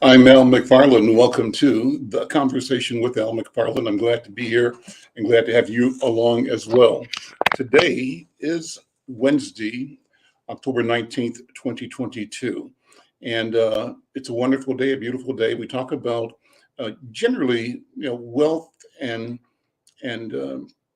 I'm Al McFarlane. Welcome to the Conversation with Al McFarlane. I'm glad to be here and glad to have you along as well. Today is Wednesday, October 19th, 2022. And it's a wonderful day, a beautiful day. We talk about generally, wealth and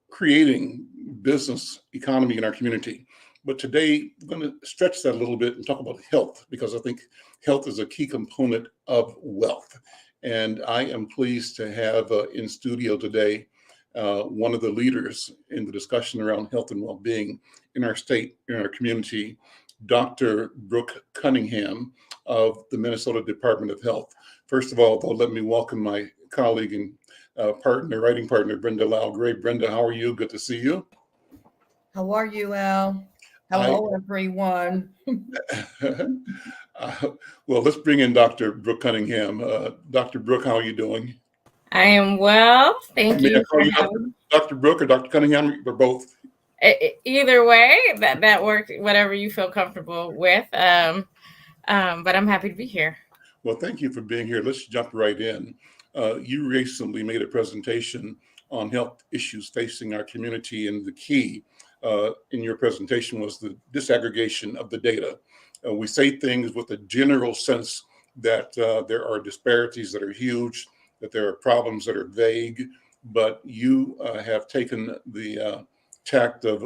creating business economy in our community. But today, we're going to stretch that a little bit and talk about health, because I think health is a key component of wealth. And I am pleased to have in studio today one of the leaders in the discussion around health and well-being in our state, in our community, Dr. Brooke Cunningham of the Minnesota Department of Health. First of all, though, let me welcome my colleague and writing partner, Brenda Lyle-Gray. Brenda, how are you? Good to see you. How are you, Al? Hello, everyone. Well, let's bring in Dr. Brooke Cunningham. Dr. Brooke, how are you doing? I am well. Thank you. For Dr. Brooke or Dr. Cunningham, or both? Either way, that works, whatever you feel comfortable with. But I'm happy to be here. Well, thank you for being here. Let's jump right in. You recently made a presentation on health issues facing our community, and the key in your presentation was the disaggregation of the data. We say things with a general sense that there are disparities that are huge, that there are problems that are vague, but you have taken the tact of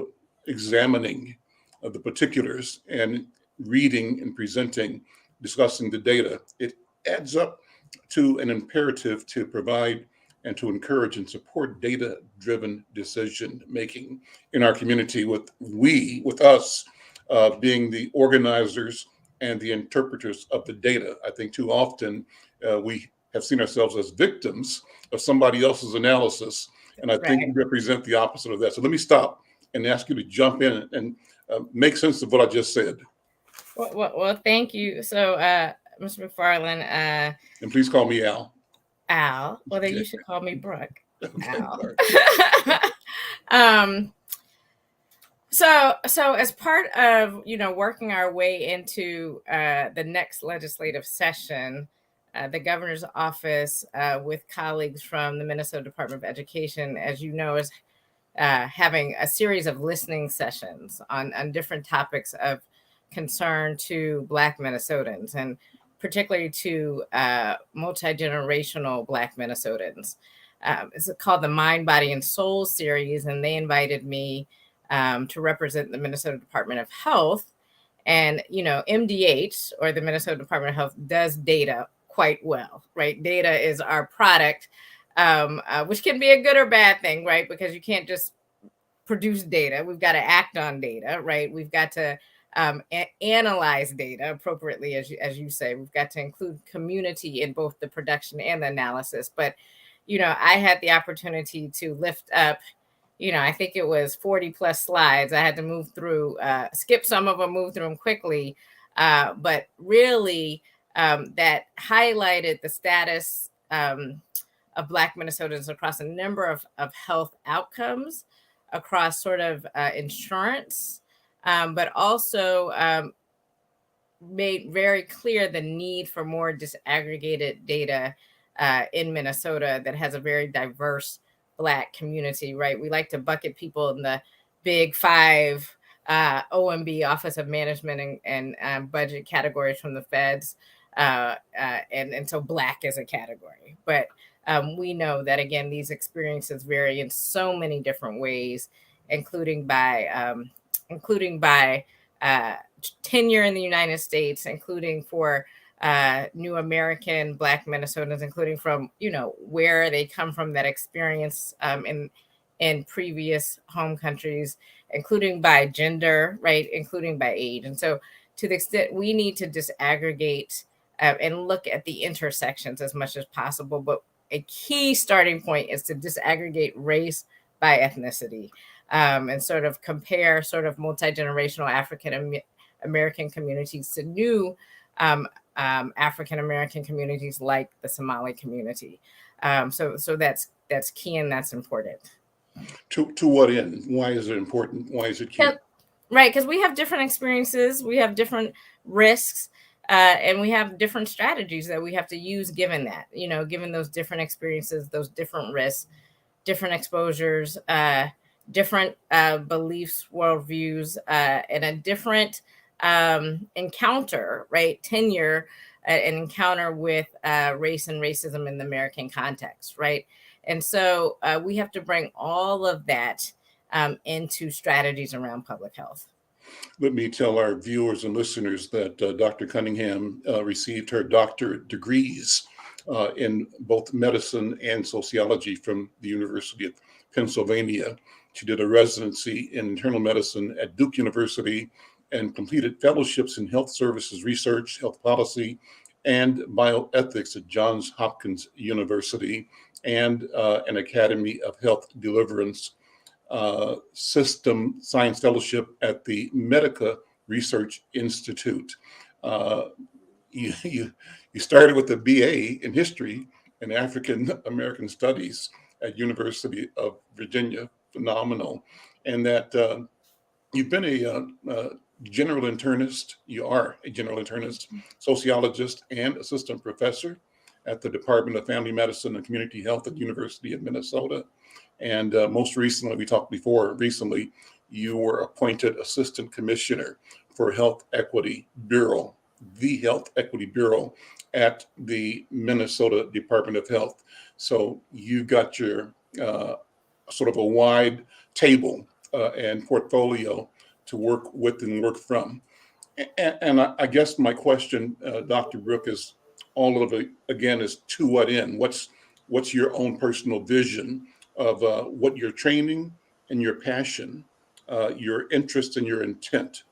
examining the particulars and reading and presenting, discussing the data. It adds up to an imperative to provide and to encourage and support data-driven decision-making in our community, with us being the organizers and the interpreters of the data. I think too often we have seen ourselves as victims of somebody else's analysis, and I think we represent the opposite of that. So let me stop and ask you to jump in and make sense of what I just said. Well, thank you. So, Mr. McFarlane. And please call me Al. Al. Well, then you should call me Brooke. Okay, Al. So as part of, working our way into the next legislative session, the governor's office with colleagues from the Minnesota Department of Education, as you know, is having a series of listening sessions on different topics of concern to Black Minnesotans, and particularly to multi-generational Black Minnesotans. It's called the Mind, Body, and Soul series, and they invited me to represent the Minnesota Department of Health. And, MDH, or the Minnesota Department of Health, does data quite well, right? Data is our product, which can be a good or bad thing, right? Because you can't just produce data. We've got to act on data, right? We've got to analyze data appropriately, as you say. We've got to include community in both the production and the analysis. But, I had the opportunity to lift up, I think it was 40 plus slides. I had to move through, skip some of them, move through them quickly. But really, that highlighted the status of Black Minnesotans across a number of health outcomes, across sort of insurance, but also made very clear the need for more disaggregated data in Minnesota that has a very diverse Black community, right? We like to bucket people in the big five OMB, Office of Management and Budget categories from the feds. And so Black is a category. But we know that, again, these experiences vary in so many different ways, including by tenure in the United States, including for new American Black Minnesotans, including from, where they come from, that experience in previous home countries, including by gender, right, including by age. And so to the extent we need to disaggregate and look at the intersections as much as possible, but a key starting point is to disaggregate race by ethnicity, and sort of compare sort of multi-generational African American communities to new African American communities like the Somali community. So that's key and that's important. To what end? Why is it important? Why is it key? Right, because we have different experiences, we have different risks, and we have different strategies that we have to use given that, given those different experiences, those different risks, different exposures, different beliefs, worldviews, and a different encounter, right? Tenure, an encounter with race and racism in the American context, right? And so we have to bring all of that into strategies around public health. Let me tell our viewers and listeners that Dr. Cunningham received her doctorate degrees in both medicine and sociology from the University of Pennsylvania. She did a residency in internal medicine at Duke University and completed fellowships in health services research, health policy, and bioethics at Johns Hopkins University and an Academy of Health Deliverance System Science Fellowship at the MEDA Research Institute. You started with a BA in history and African American Studies at University of Virginia, phenomenal, and that you've been a general internist. You are a general internist, sociologist, and assistant professor at the Department of Family Medicine and Community Health at University of Minnesota. And most recently, we talked before, recently, you were appointed Assistant Commissioner for Health Equity Bureau, the Health Equity Bureau at the Minnesota Department of Health. So you've got your sort of a wide table and portfolio to work with and work from. And I guess my question, Dr. Brooke, is all of it, again, is to what end? What's your own personal vision of what your training and your passion, your interest and your intent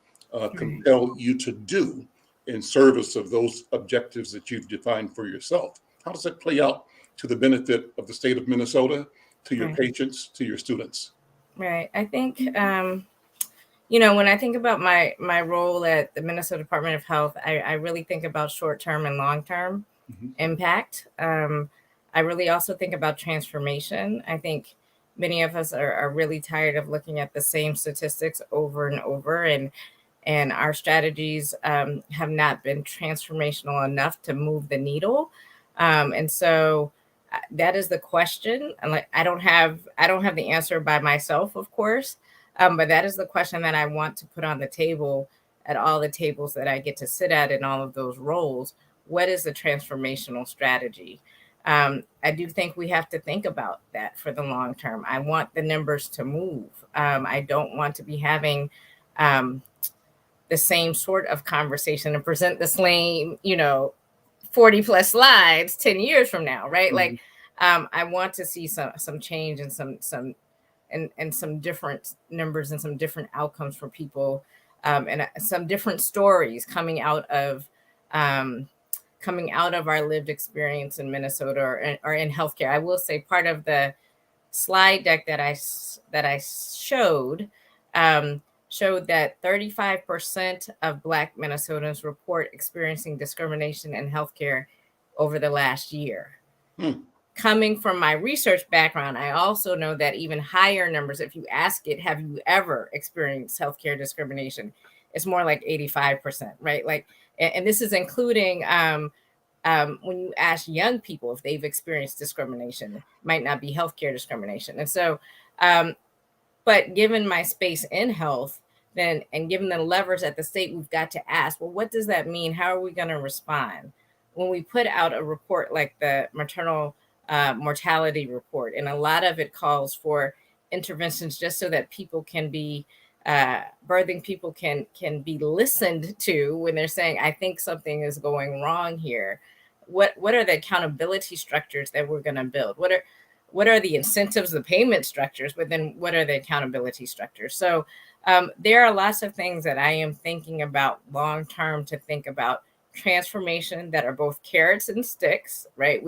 compel you to do in service of those objectives that you've defined for yourself? How does that play out to the benefit of the state of Minnesota, to your patients, to your students? Right. I think, when I think about my role at the Minnesota Department of Health, I really think about short-term and long-term impact. I really also think about transformation. I think many of us are really tired of looking at the same statistics over and over, and our strategies have not been transformational enough to move the needle. And so that is the question. And I don't have the answer by myself, of course, but that is the question that I want to put on the table at all the tables that I get to sit at in all of those roles. What is the transformational strategy? I do think we have to think about that for the long term. I want the numbers to move. I don't want to be having the same sort of conversation and present the same, 40 plus slides 10 years from now, right? Like, I want to see some change and some different numbers and some different outcomes for people, and some different stories coming out of our lived experience in Minnesota or in healthcare. I will say part of the slide deck that I showed showed that 35% of Black Minnesotans report experiencing discrimination in healthcare over the last year. Coming from my research background, I also know that even higher numbers, if you ask it, have you ever experienced healthcare discrimination? It's more like 85%, right? Like, and this is including when you ask young people if they've experienced discrimination, it might not be healthcare discrimination. And so, but given my space in health, and given the levers at the state, we've got to ask, well, what does that mean? How are we going to respond when we put out a report like the maternal mortality report? And a lot of it calls for interventions just so that people can be birthing people can be listened to when they're saying, I think something is going wrong here. What are the accountability structures that we're going to build? What are the incentives, the payment structures, but then what are the accountability structures? So there are lots of things that I am thinking about long-term to think about transformation that are both carrots and sticks, right?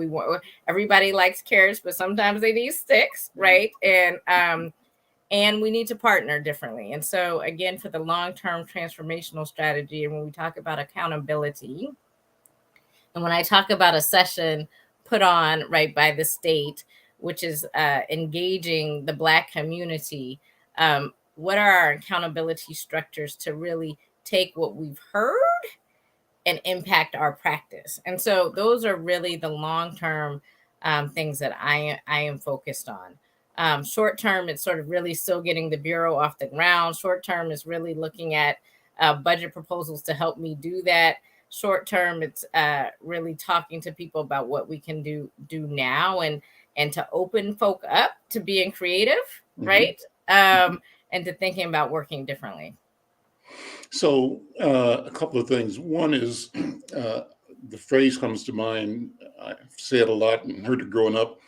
Everybody likes carrots, but sometimes they need sticks, right? And we need to partner differently. And so again, for the long-term transformational strategy, and when we talk about accountability, And when I talk about a session put on right by the state, which is engaging the Black community, what are our accountability structures to really take what we've heard and impact our practice? And so those are really the long-term things that I am focused on. Short term, it's sort of really still getting the Bureau off the ground. Short term is really looking at budget proposals to help me do that. Short term, it's really talking to people about what we can do now and to open folk up to being creative, right? And to thinking about working differently. So a couple of things. One is the phrase comes to mind. I've said a lot and heard it growing up.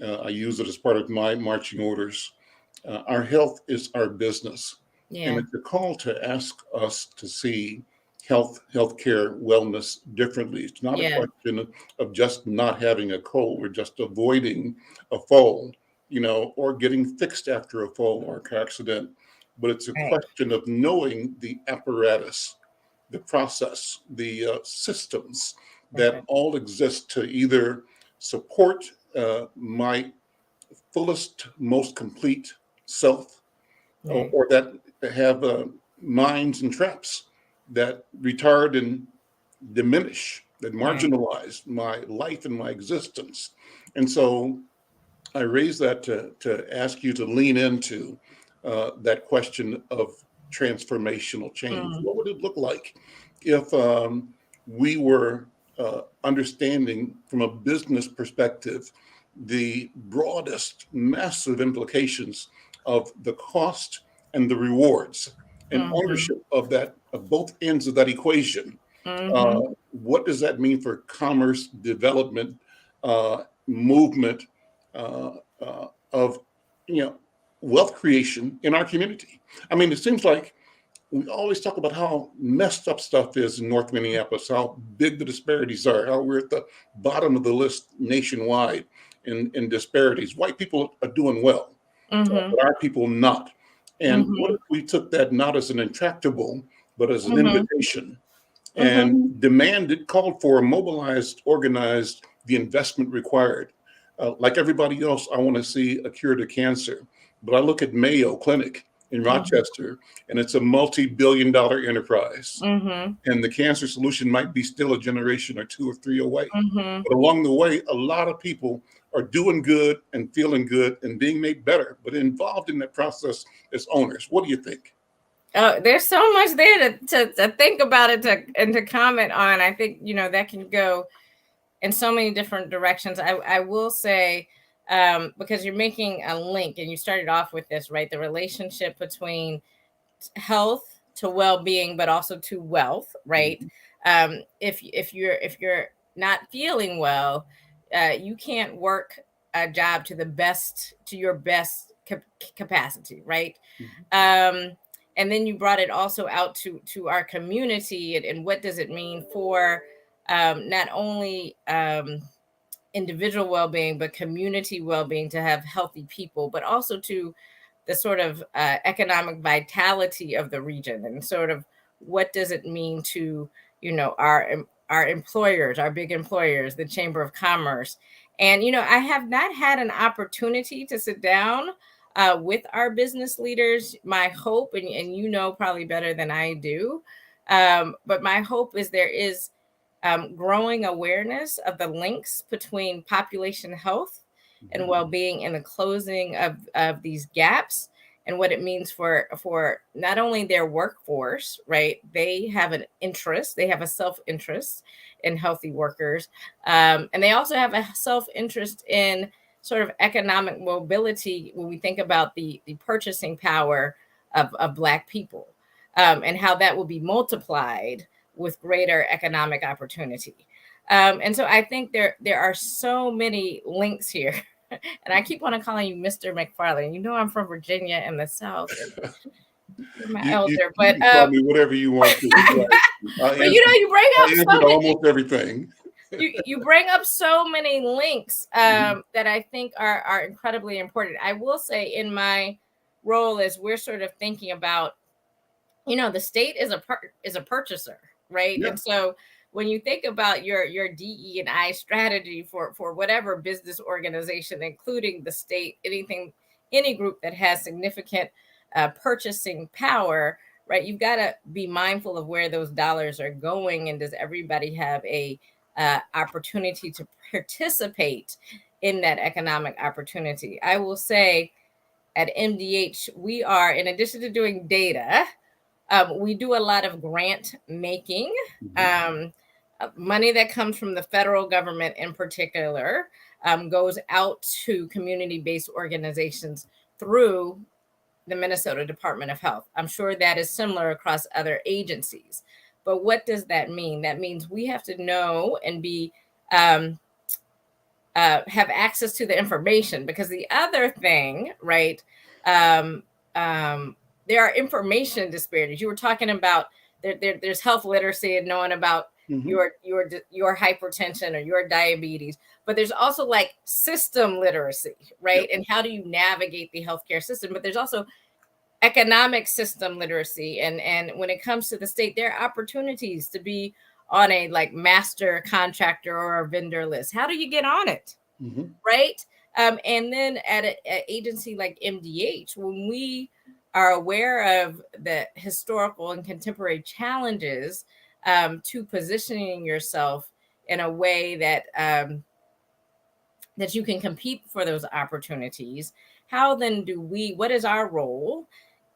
I use it as part of my marching orders. Our health is our business. Yeah. And it's a call to ask us to see healthcare, wellness differently. It's not a question of just not having a cold or just avoiding a fall, or getting fixed after a fall or a car accident. But it's a question of knowing the apparatus, the process, the systems that all exist to either support my fullest, most complete self, or that have mines and traps that retard and diminish, that marginalize my life and my existence. And so I raise that to ask you to lean into that question of transformational change. What would it look like if we were understanding from a business perspective the broadest, massive implications of the cost and the rewards and ownership of that, of both ends of that equation? What does that mean for commerce, development, movement of wealth creation in our community? I mean, it seems like we always talk about how messed up stuff is in North Minneapolis, how big the disparities are, how we're at the bottom of the list nationwide in disparities. White people are doing well, but our people not. And what if we took that not as an intractable, but as an invitation and demanded, called for, mobilized, organized the investment required? Like everybody else, I want to see a cure to cancer. But I look at Mayo Clinic in Rochester, and it's a multi-billion-dollar enterprise. And the cancer solution might be still a generation or two or three away. But along the way, a lot of people are doing good and feeling good and being made better, but involved in that process as owners. What do you think? Oh, there's so much there to think about it and to comment on. I think, that can go in so many different directions. I will say, because you're making a link and you started off with this, right? The relationship between health to well-being, but also to wealth, right? If you're not feeling well, you can't work a job to your best capacity, right? And then you brought it also out to our community and what does it mean for not only individual well-being, but community well-being, to have healthy people, but also to the sort of economic vitality of the region, and sort of what does it mean to, our employers, our big employers, the Chamber of Commerce. And, I have not had an opportunity to sit down with our business leaders. My hope, and probably better than I do, but my hope is there is growing awareness of the links between population health and well-being and the closing of these gaps, and what it means for not only their workforce, right? They have an interest, they have a self-interest in healthy workers, and they also have a self-interest in sort of economic mobility when we think about the purchasing power of Black people, and how that will be multiplied with greater economic opportunity. And so I think there are so many links here. And I keep on calling you Mr. McFarlane. I'm from Virginia in the South. You're my elder, but you call me whatever you want to. But you bring up so many, almost everything. you bring up so many links that I think are incredibly important. I will say, in my role, as we're sort of thinking about, the state is a purchaser, right? Yeah. And so when you think about your DE&I strategy for whatever business organization, including the state, any group that has significant purchasing power, right? You've got to be mindful of where those dollars are going, and does everybody have a opportunity to participate in that economic opportunity? I will say at MDH, we are, in addition to doing data, we do a lot of grant making. Money that comes from the federal government in particular goes out to community-based organizations through the Minnesota Department of Health. I'm sure that is similar across other agencies. But what does that mean? That means we have to know and be have access to the information, because the other thing, right? There are information disparities. You were talking about there's health literacy and knowing about your hypertension or your diabetes, but there's also like system literacy, right? Yep. And how do you navigate the healthcare system? But there's also economic system literacy, and when it comes to the state, there are opportunities to be on a like master contractor or a vendor list. How do you get on it? Right? And then at an agency like MDH, when we are aware of the historical and contemporary challenges to positioning yourself in a way that that you can compete for those opportunities, how then what is our role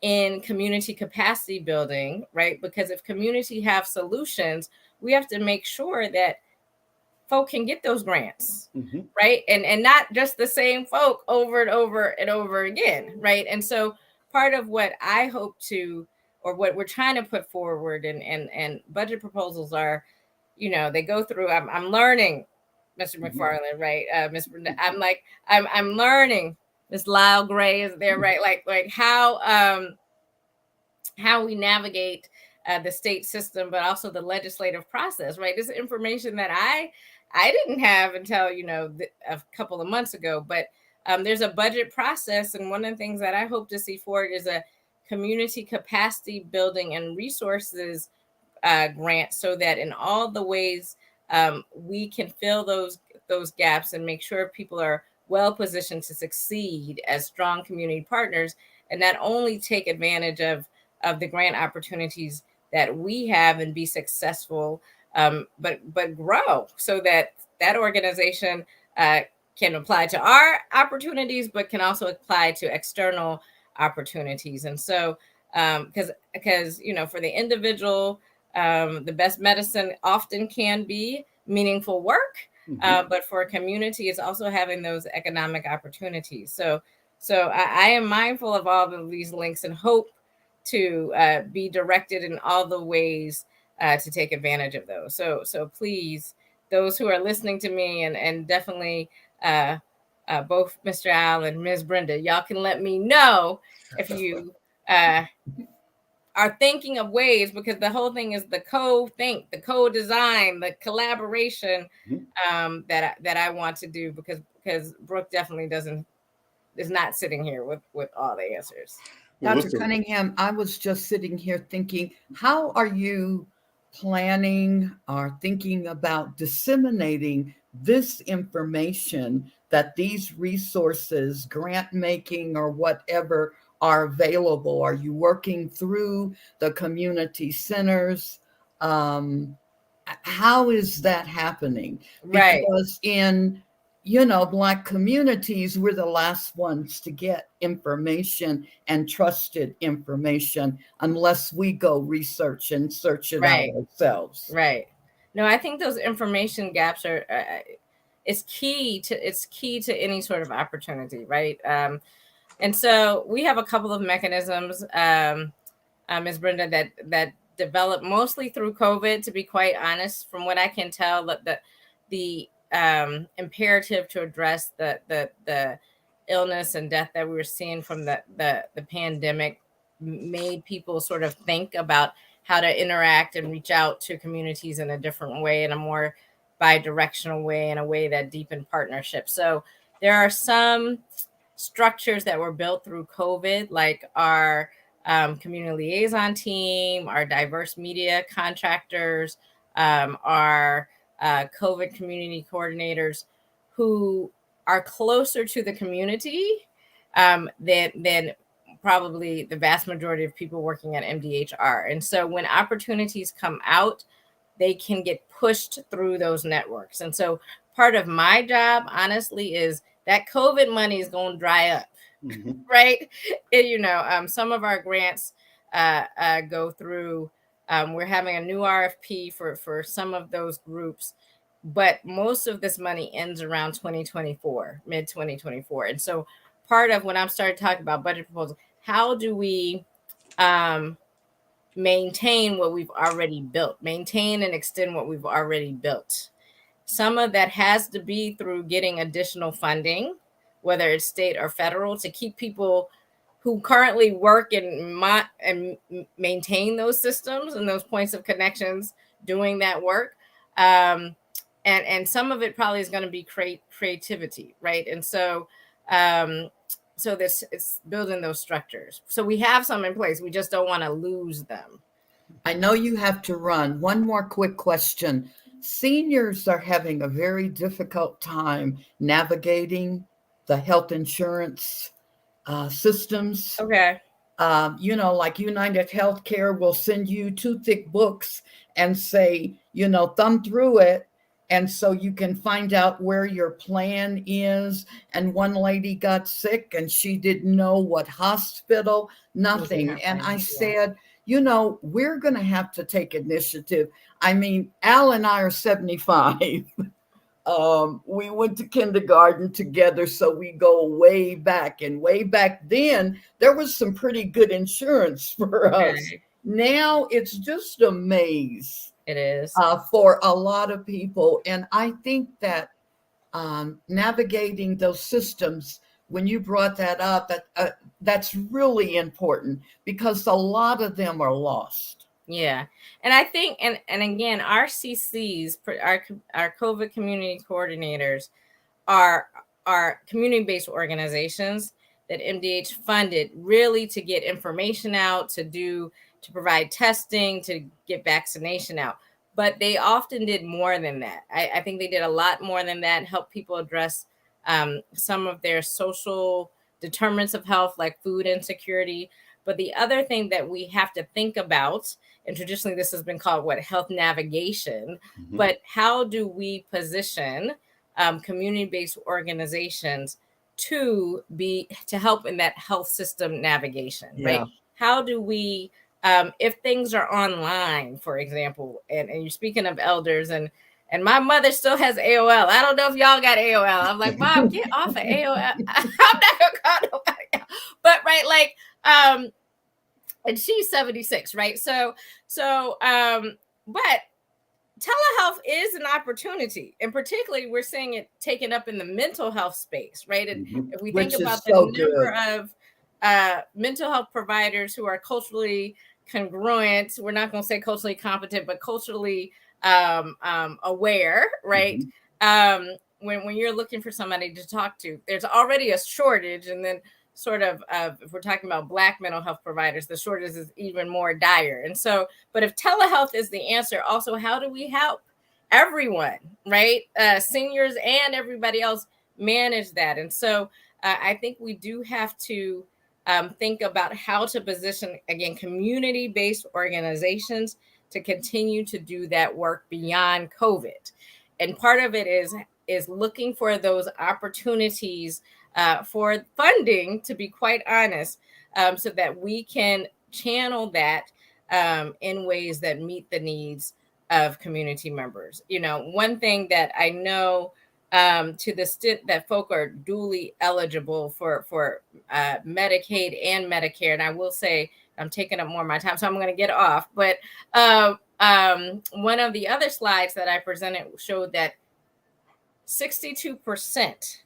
in community capacity building, right? Because if community have solutions, we have to make sure that folk can get those grants, right? And not just the same folk over and over and over again, right? And so part of what I hope to, or what we're trying to put forward, and budget proposals are, they go through, I'm learning, Mr. McFarlane, right? Ms. Brenda, I'm learning. Ms. Lyle-Gray is there, right? Like how we navigate the state system, but also the legislative process, right? This is information that I didn't have until, a couple of months ago, but there's a budget process. And one of the things that I hope to see forward is a community capacity building and resources grant, so that in all the ways we can fill those gaps and make sure people are well positioned to succeed as strong community partners, and not only take advantage of the grant opportunities that we have and be successful, but grow, so that organization can apply to our opportunities, but can also apply to external opportunities. And so, because for the individual, the best medicine often can be meaningful work, but for a community, it's also having those economic opportunities. So I am mindful of all of these links and hope to be directed in all the ways to take advantage of those. So please, those who are listening to me, and definitely both Mr. Al and Ms. Brenda, y'all can let me know if you are thinking of ways, because the whole thing is the co-think, the co-design, the collaboration that I want to do, because Brooke definitely is not sitting here with all the answers. Dr. Cunningham, I was just sitting here thinking, how are you planning or thinking about disseminating this information, that these resources, grant making or whatever, are available? Are you working through the community centers? How is that happening? Right. Because in Black communities, we're the last ones to get information and trusted information unless we go research and search it out ourselves. Right. No, I think those information gaps are it's key to any sort of opportunity, right? And so we have a couple of mechanisms, Ms. Brenda, that developed mostly through COVID. To be quite honest, from what I can tell, the imperative to address the illness and death that we were seeing from the pandemic made people sort of think about how to interact and reach out to communities in a different way, in a more bi-directional way, in a way that deepened partnership. So there are some structures that were built through COVID, like our community liaison team, our diverse media contractors, our COVID community coordinators who are closer to the community than probably the vast majority of people working at MDH are. And so when opportunities come out, they can get pushed through those networks. And so part of my job, honestly, is that COVID money is going to dry up, right? And, some of our grants go through. We're having a new RFP for some of those groups, but most of this money ends around 2024, mid 2024. And so part of when I'm starting to talk about budget proposals, how do we maintain what we've already built, maintain and extend what we've already built? Some of that has to be through getting additional funding, whether it's state or federal, to keep people who currently work and maintain those systems and those points of connections doing that work. And some of it probably is going to be creativity, right? And so this it's building those structures. So we have some in place. We just don't want to lose them. I know you have to run. One more quick question. Seniors are having a very difficult time navigating the health insurance systems. Okay. Like United Healthcare will send you 2 thick books and say, thumb through it. And so you can find out where your plan is. And one lady got sick and she didn't know what hospital, nothing. And I said, we're going to have to take initiative. I mean, Al and I are 75. We went to kindergarten together, so we go way back. And way back then, there was some pretty good insurance for us. Now it's just a maze. It is for a lot of people. And I think that navigating those systems, when you brought that up, that's really important because a lot of them are lost. Yeah. And I think, and again, our CCs, our COVID community coordinators are community-based organizations that MDH funded really to get information out, to provide testing, to get vaccination out. But they often did more than that. I think they did a lot more than that, help people address some of their social determinants of health, like food insecurity. But the other thing that we have to think about, and traditionally this has been called health navigation, but how do we position community-based organizations to help in that health system navigation, right? How do we, if things are online, for example, and you're speaking of elders, and my mother still has AOL. I don't know if y'all got AOL. I'm like, Mom, get off of AOL. I'm not gonna call nobody. But right, and she's 76, right? So, but telehealth is an opportunity, and particularly we're seeing it taken up in the mental health space, right? And if we think about the number of mental health providers who are culturally congruent, we're not going to say culturally competent, but culturally aware, right? When you're looking for somebody to talk to, there's already a shortage, and then sort of if we're talking about Black mental health providers, the shortage is even more dire. And so, but if telehealth is the answer, also, how do we help everyone, right? Seniors and everybody else manage that. And so I think we do have to think about how to position, again, community-based organizations to continue to do that work beyond COVID. And part of it is looking for those opportunities for funding, to be quite honest, so that we can channel that in ways that meet the needs of community members. One thing that I know, to the extent that folk are duly eligible for Medicaid and Medicare, and I will say I'm taking up more of my time, so I'm going to get off. But one of the other slides that I presented showed that 62%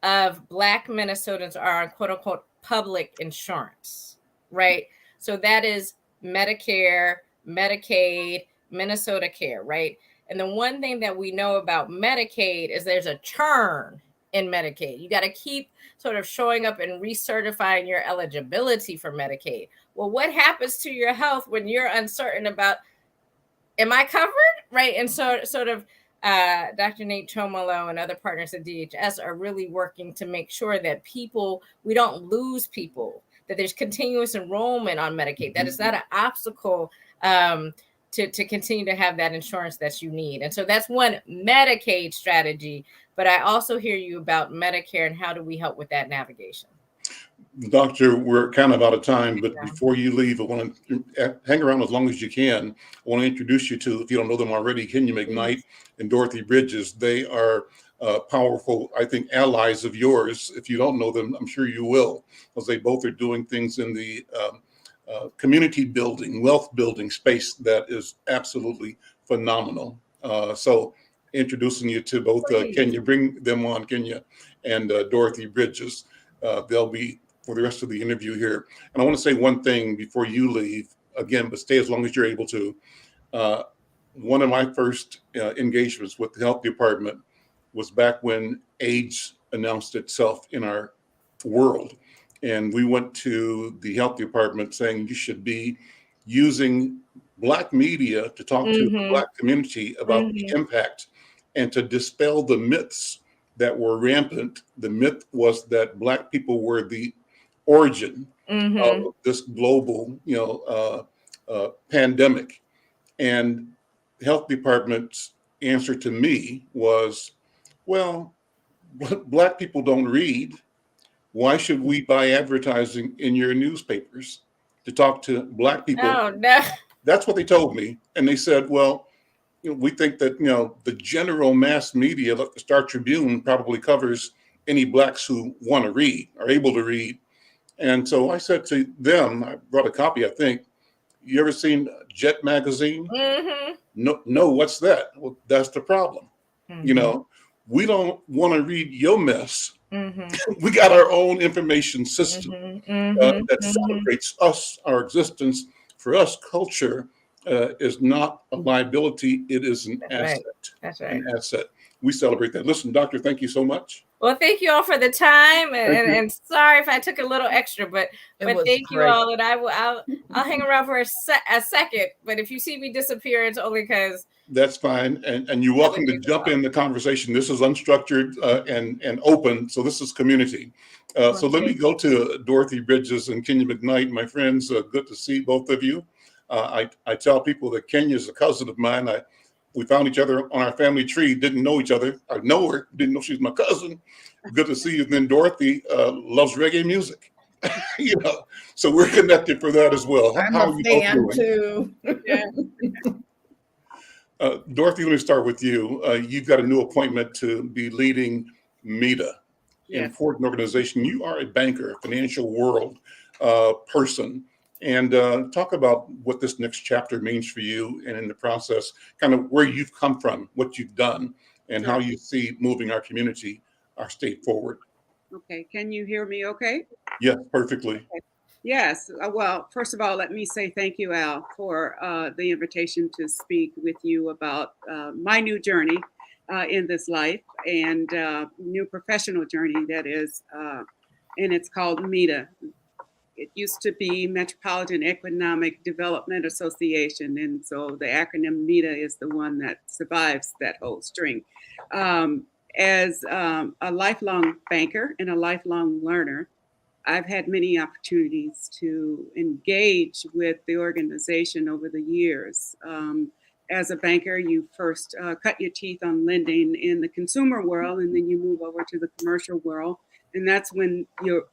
of Black Minnesotans are on quote unquote public insurance, right? So that is Medicare, Medicaid, Minnesota Care, right? And the one thing that we know about Medicaid is there's a churn in Medicaid. You got to keep sort of showing up and recertifying your eligibility for Medicaid. Well, what happens to your health when you're uncertain about am I covered? Right. And so sort of Dr. Nate Chomolo and other partners at DHS are really working to make sure that we don't lose people, that there's continuous enrollment on Medicaid. That is not an obstacle to continue to have that insurance that you need. And so that's one Medicaid strategy. But I also hear you about Medicare and how do we help with that navigation? Doctor, we're kind of out of time, but Yeah. before you leave, I want to hang around as long as you can. I want to introduce you to, if you don't know them already, Kenya McKnight and Dorothy Bridges. They are powerful, I think, allies of yours. If you don't know them, I'm sure you will, because they both are doing things in the community building, wealth building space that is absolutely phenomenal. So introducing you to both Kenya, bring them on, Kenya and Dorothy Bridges. They'll be for the rest of the interview here. And I want to say one thing before you leave, again, but stay as long as you're able to. One of my first engagements with the health department was back when AIDS announced itself in our world. And we went to the health department saying you should be using Black media to talk to the Black community about the impact and to dispel the myths that were rampant. The myth was that Black people were the origin of this global, pandemic. And the health department's answer to me was, well, Black people don't read. Why should we buy advertising in your newspapers to talk to Black people? Oh, no. That's what they told me. And they said, well, we think that, the general mass media, like the Star Tribune, probably covers any Blacks who want to read, are able to read. And so I said to them, I brought a copy, I think, you ever seen Jet magazine? No, what's that? Well, that's the problem. We don't want to read your mess. We got our own information system that celebrates us, our existence. For us, culture is not a liability. It is an asset. That's right. An asset. We celebrate that. Listen, Doctor, thank you so much. Well, thank you all for the time, and sorry if I took a little extra, but thank you all, and I'll hang around for a second. But if you see me disappear, it's only because that's fine, and you're welcome to jump in the conversation. This is unstructured and open, so this is community. So let me go to Dorothy Bridges and Kenya McKnight, my friends. Good to see both of you. I tell people that Kenya is a cousin of mine. We found each other on our family tree, didn't know each other. I know her, didn't know she's my cousin. Good to see you. And then Dorothy loves reggae music, so we're connected for that as well. How are you both doing? Too. Dorothy, let me start with you. You've got a new appointment to be leading MEDA, an important organization. You are a banker, a financial world person. And talk about what this next chapter means for you, and in the process, kind of where you've come from, what you've done, and how you see moving our community, our state forward. Okay, can you hear me okay? Yes, perfectly. Okay. Yes, well, first of all, let me say thank you, Al, for the invitation to speak with you about my new journey in this life, and new professional journey that is, and it's called MEDA. It used to be Metropolitan Economic Development Association. And so the acronym MEDA is the one that survives that whole string. As a lifelong banker and a lifelong learner, I've had many opportunities to engage with the organization over the years. As a banker, you first cut your teeth on lending in the consumer world, and then you move over to the commercial world. And that's when your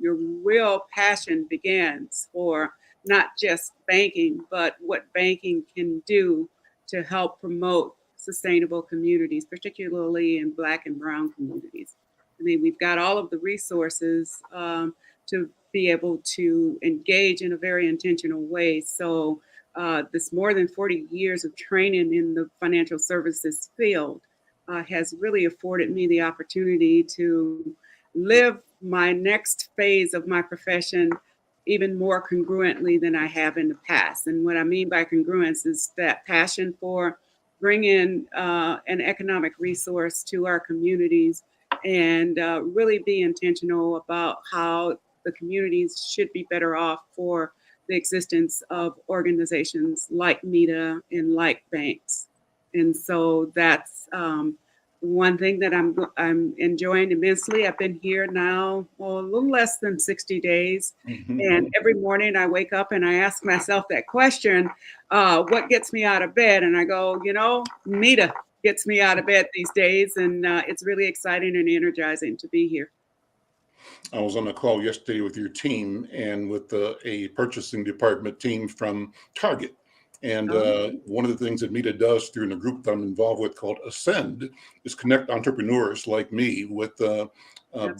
real passion begins for not just banking, but what banking can do to help promote sustainable communities, particularly in Black and Brown communities. I mean, we've got all of the resources to be able to engage in a very intentional way. So this more than 40 years of training in the financial services field has really afforded me the opportunity to live my next phase of my profession even more congruently than I have in the past. And what I mean by congruence is that passion for bringing an economic resource to our communities and really be intentional about how the communities should be better off for the existence of organizations like MEDA and like banks. And so that's one thing that I'm enjoying immensely. I've been here now a little less than 60 days. And every morning I wake up and I ask myself that question, what gets me out of bed? And I go, MEDA gets me out of bed these days. And it's really exciting and energizing to be here. I was on a call yesterday with your team and with a purchasing department team from Target. And one of the things that MEDA does through a group that I'm involved with called Ascend is connect entrepreneurs like me with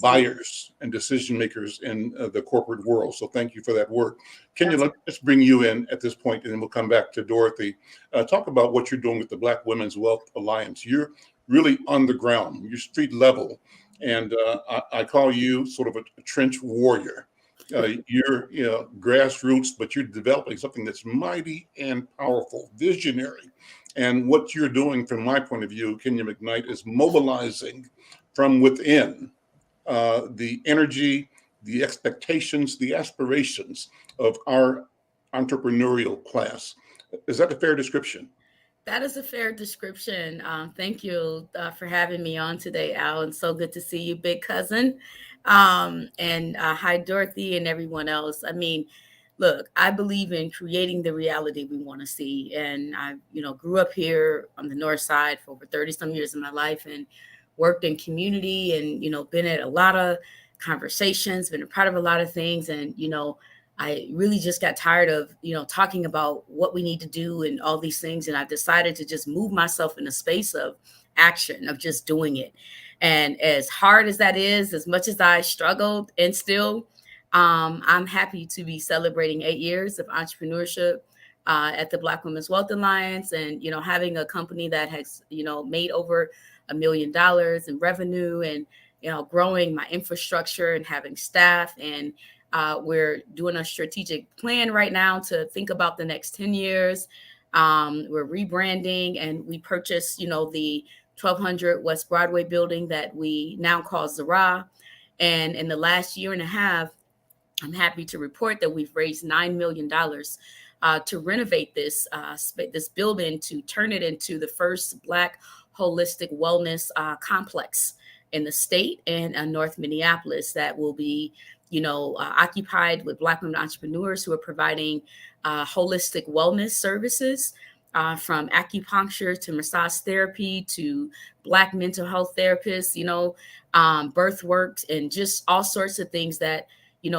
buyers and decision makers in the corporate world. So thank you for that work. Kenya, let's bring you in at this point, and then we'll come back to Dorothy. Talk about what you're doing with the Black Women's Wealth Alliance. You're really on the ground, you're street level. And I call you sort of a trench warrior. You're grassroots, but you're developing something that's mighty and powerful, visionary. And what you're doing, from my point of view, Kenya McKnight, is mobilizing from within the energy, the expectations, the aspirations of our entrepreneurial class. Is that a fair description? That is a fair description. Thank you for having me on today, Al. And so good to see you, big cousin. And hi, Dorothy and everyone else. I mean, look, I believe in creating the reality we want to see. And I, grew up here on the North Side for over 30 some years of my life and worked in community and, been at a lot of conversations, been a part of a lot of things. And, I really just got tired of, talking about what we need to do and all these things. And I decided to just move myself in a space of action, of just doing it. And as hard as that is, as much as I struggled and still, I'm happy to be celebrating 8 years of entrepreneurship at the Black Women's Wealth Alliance and, having a company that has, made over $1 million in revenue and, growing my infrastructure and having staff. And we're doing a strategic plan right now to think about the next 10 years. We're rebranding and we purchased, the 1200 West Broadway building that we now call Zara. And in the last year and a half, I'm happy to report that we've raised $9 million to renovate this building, to turn it into the first Black holistic wellness complex in the state and North Minneapolis that will be occupied with Black women entrepreneurs who are providing holistic wellness services from acupuncture to massage therapy to Black mental health therapists, birth works, and just all sorts of things that,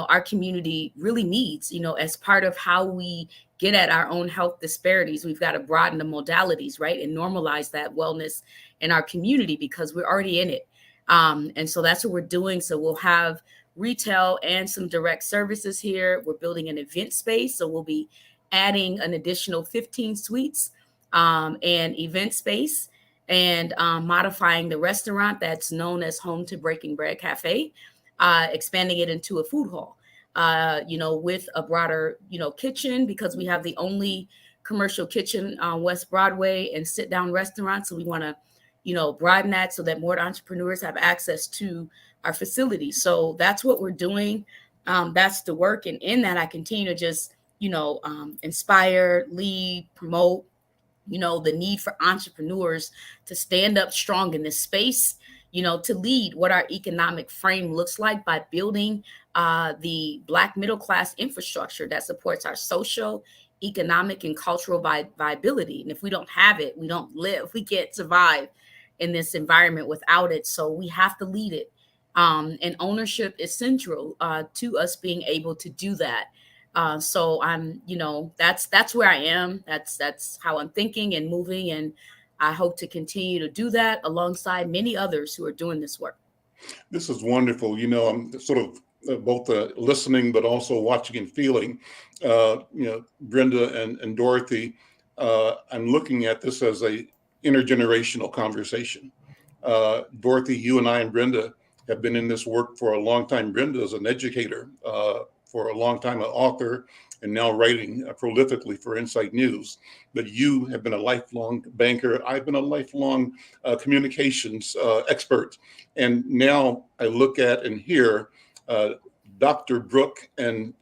our community really needs, as part of how we get at our own health disparities. We've got to broaden the modalities, right, and normalize that wellness in our community because we're already in it. And so that's what we're doing. So we'll have retail and some direct services here. We're building an event space. So we'll be adding an additional 15 suites and event space and modifying the restaurant that's known as Home to Breaking Bread Cafe, expanding it into a food hall, with a broader, kitchen because we have the only commercial kitchen on West Broadway and sit down restaurant. So we want to, broaden that so that more entrepreneurs have access to our facilities. So that's what we're doing. That's the work. And in that, I continue to just, inspire, lead, promote, the need for entrepreneurs to stand up strong in this space, to lead what our economic frame looks like by building the Black middle class infrastructure that supports our social, economic, and cultural viability. And if we don't have it, we don't live. We can't survive in this environment without it. So we have to lead it. And ownership is central to us being able to do that. So I'm, that's where I am. That's how I'm thinking and moving. And I hope to continue to do that alongside many others who are doing this work. This is wonderful. I'm sort of both listening, but also watching and feeling, Brenda and Dorothy. I'm looking at this as a intergenerational conversation. Dorothy, you and I and Brenda have been in this work for a long time. Brenda is an educator for a long time, an author, and now writing prolifically for Insight News. But you have been a lifelong banker. I've been a lifelong communications expert. And now I look at and hear Dr. Brooke and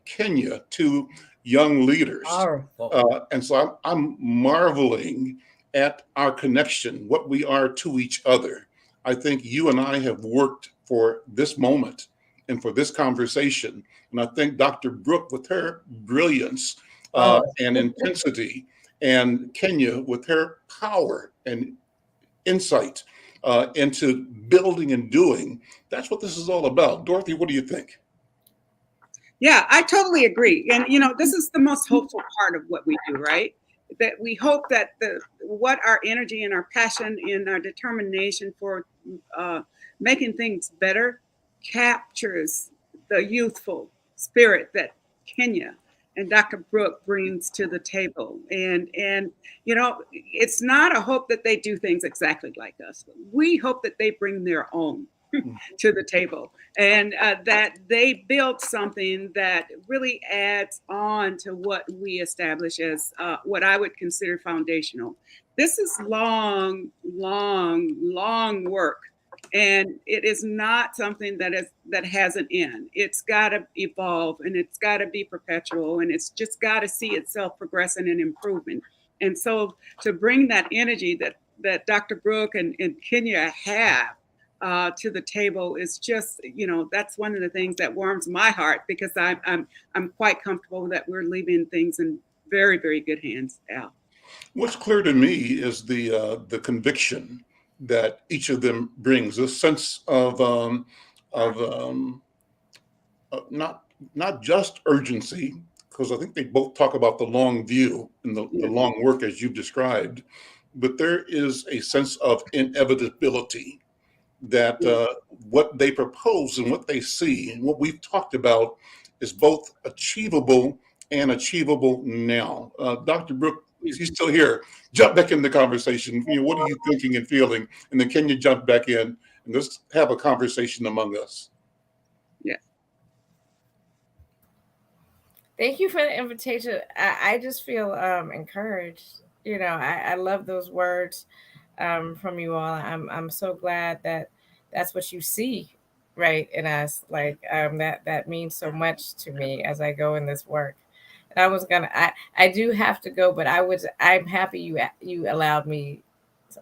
Kenya, two young leaders. Powerful. And so I'm marveling at our connection, what we are to each other. I think you and I have worked for this moment and for this conversation. And I think Dr. Brooke, with her brilliance and intensity, and Kenya with her power and insight into building and doing, that's what this is all about. Dorothy, what do you think? Yeah, I totally agree. And, this is the most hopeful part of what we do, right? That we hope that what our energy and our passion and our determination for making things better captures the youthful spirit that Kenya and Dr. Brooke brings to the table. And it's not a hope that they do things exactly like us. We hope that they bring their own to the table, and that they build something that really adds on to what we establish as what I would consider foundational. This is long work, and it is not something that has an end. It's got to evolve, and it's got to be perpetual, and it's just got to see itself progressing and improving. And so to bring that energy that Dr. Brooke and Kenya have to the table is just, that's one of the things that warms my heart, because I'm quite comfortable that we're leaving things in very, very good hands, Al. What's clear to me is the conviction that each of them brings, a sense of not just urgency, because I think they both talk about the long view and the long work as you've described, but there is a sense of inevitability that what they propose and what they see and what we've talked about is both achievable and achievable now. Dr. Brooke, she's still here. Jump back in the conversation. What are you thinking and feeling? And then can you jump back in and let's have a conversation among us? Yeah. Thank you for the invitation. I just feel encouraged. I love those words from you all. I'm so glad that that's what you see right in us. Like that means so much to me as I go in this work. And I do have to go, but I'm happy you allowed me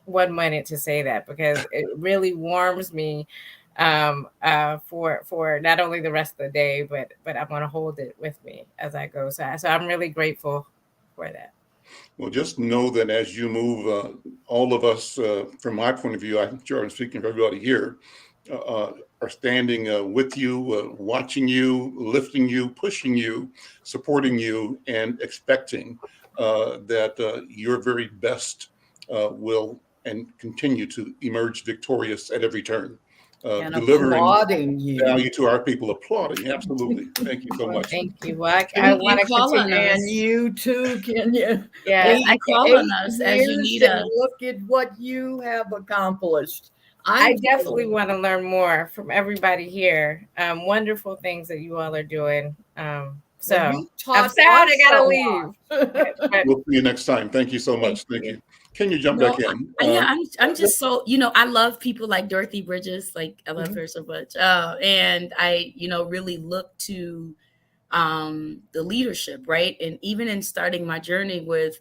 1 minute to say that, because it really warms me for not only the rest of the day, but I want to hold it with me as I go. So I'm really grateful for that. Well, just know that as you move, all of us, from my point of view, I'm sure I'm speaking for everybody here, are standing with you, watching you, lifting you, pushing you, supporting you, and expecting that your very best will and continue to emerge victorious at every turn. And Delivering applauding you. value to our people, applauding. Absolutely. Thank you so much. Thank you. Well, I want to call on continue. us. And you too, Kenya. Yes, I call on us as you need and us. look at what you have accomplished. I definitely want to learn more from everybody here. Wonderful things that you all are doing. So I'm sad I gotta leave. We'll see you next time. Thank you so much. Thank you. Can you jump back in? I'm just so, I love people like Dorothy Bridges. Like, I love her so much. And I, really look to the leadership, right? And even in starting my journey with,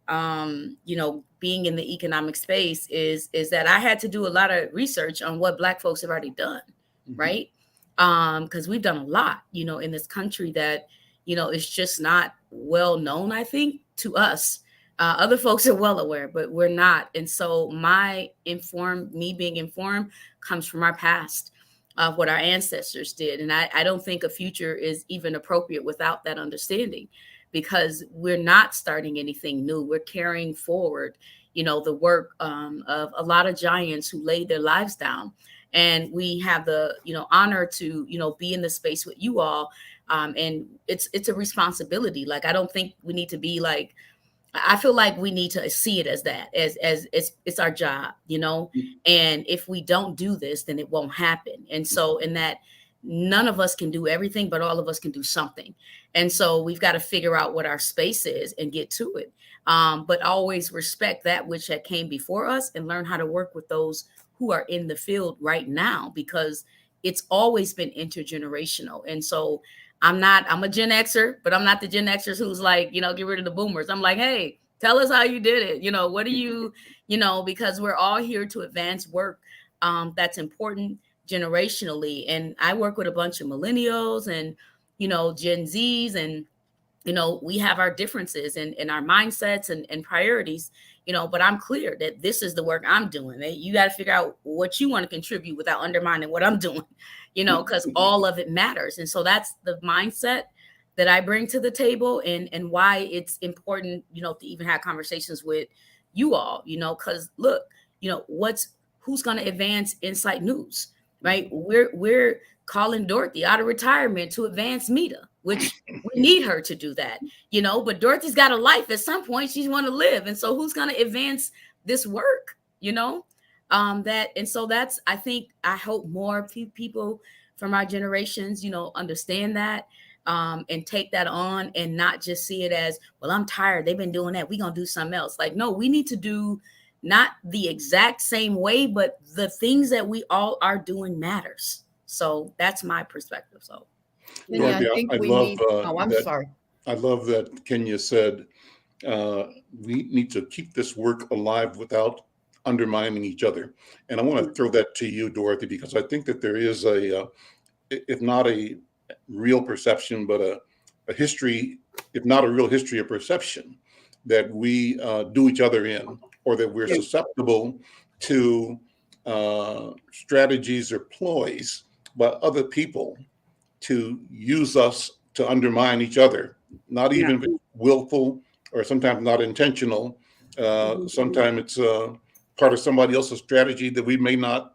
being in the economic space is that I had to do a lot of research on what Black folks have already done, right? Because we've done a lot, in this country that, it's just not well known, I think, to us. Other folks are well aware, but we're not. And so me being informed comes from our past, of what our ancestors did. And I don't think a future is even appropriate without that understanding, because we're not starting anything new. We're carrying forward, the work of a lot of giants who laid their lives down. And we have the, honor to, be in the space with you all. And it's a responsibility. Like, I don't think we need to be like, I feel like we need to see it as that, as it's our job, and if we don't do this, then it won't happen. And so in that, none of us can do everything, but all of us can do something. And so we've got to figure out what our space is and get to it. But always respect that which had came before us and learn how to work with those who are in the field right now, because it's always been intergenerational. And so I'm a Gen Xer, but I'm not the Gen Xers who's like, get rid of the boomers. I'm like, hey, tell us how you did it. What do you, because we're all here to advance work that's important generationally. And I work with a bunch of millennials and, Gen Zs, and we have our differences in our mindsets and priorities, but I'm clear that this is the work I'm doing. You got to figure out what you want to contribute without undermining what I'm doing, because all of it matters. And so that's the mindset that I bring to the table, and why it's important, to even have conversations with you all, because look, who's going to advance Insight News, right? We're calling Dorothy out of retirement to advance MEDA, which we need her to do that, but Dorothy's got a life. At some point she's want to live. And so who's going to advance this work, I hope more people from our generations, understand that, and take that on, and not just see it as, well, I'm tired, they've been doing that, we're going to do something else. Like, no, we need to do not the exact same way, but the things that we all are doing matters. So that's my perspective. So Kenya, Dorothy, I think I we love need, I'm that. sorry. I love that Kenya said we need to keep this work alive without undermining each other. And I want to throw that to you, Dorothy, because I think that there is if not a real perception, but a history, if not a real history, of perception that we do each other in, or that we're susceptible to strategies or ploys by other people to use us to undermine each other, not even willful, or sometimes not intentional. Sometimes it's part of somebody else's strategy that we may not,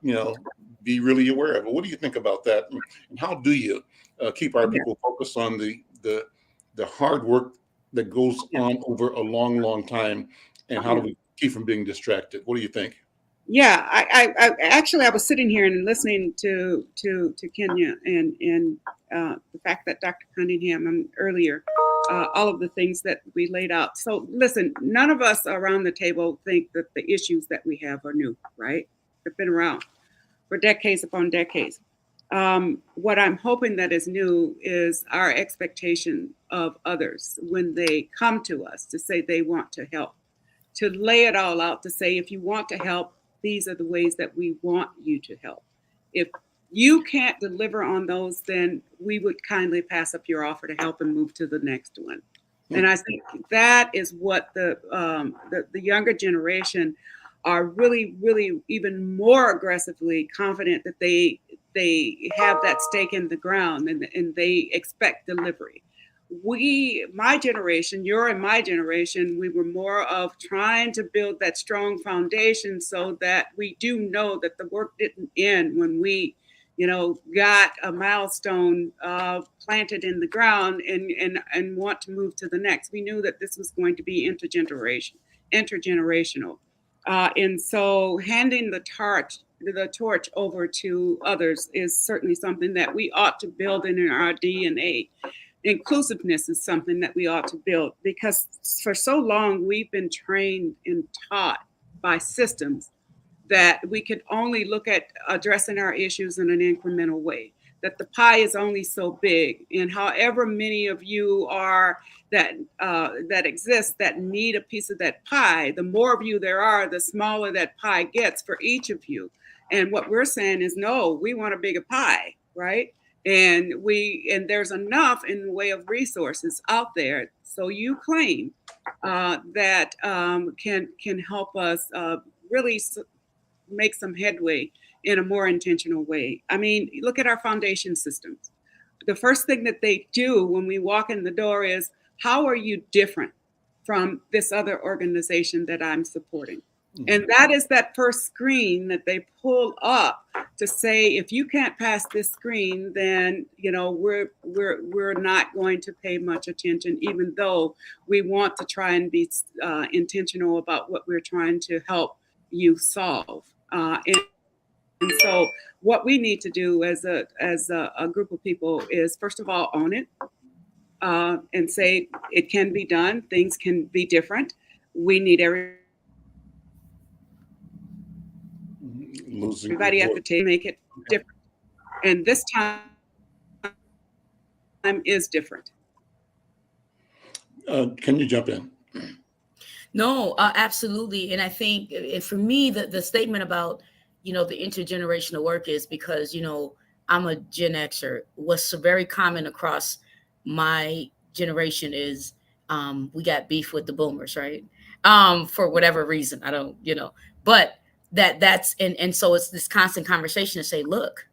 be really aware of. But what do you think about that? And how do you keep our people focused on the hard work that goes on over a long, long time? And how do we keep from being distracted? What do you think? Yeah, I actually, I was sitting here and listening to Kenya and the fact that Dr. Cunningham earlier, all of the things that we laid out. So listen, none of us around the table think that the issues that we have are new, right? They've been around for decades upon decades. What I'm hoping that is new is our expectation of others when they come to us to say they want to help, to lay it all out, to say, if you want to help, these are the ways that we want you to help. If you can't deliver on those, then we would kindly pass up your offer to help and move to the next one. And I think that is what the younger generation are really, really even more aggressively confident that they have that stake in the ground, and they expect delivery. My generation, your and my generation, we were more of trying to build that strong foundation so that we do know that the work didn't end when we, got a milestone planted in the ground and want to move to the next. We knew that this was going to be intergenerational. And so handing the torch over to others is certainly something that we ought to build in our DNA. Inclusiveness is something that we ought to build, because for so long we've been trained and taught by systems that we could only look at addressing our issues in an incremental way, that the pie is only so big, and however many of you are that exist that need a piece of that pie, the more of you there are, the smaller that pie gets for each of you. And what we're saying is, no, we want a bigger pie, right? And there's enough in the way of resources out there. So you claim that can help us really make some headway in a more intentional way. I mean, look at our foundation systems. The first thing that they do when we walk in the door is, how are you different from this other organization that I'm supporting? And that is that first screen that they pull up to say, if you can't pass this screen, then we're not going to pay much attention, even though we want to try and be intentional about what we're trying to help you solve. And so what we need to do as a group of people is, first of all, own it and say it can be done. Things can be different. We need everybody at the table, make it different. And this time is different. Can you jump in? No, absolutely. And I think for me, the statement about, the intergenerational work is because, I'm a Gen Xer. What's very common across my generation is we got beef with the boomers, right? For whatever reason, I don't, but that's, and so it's this constant conversation to say, look,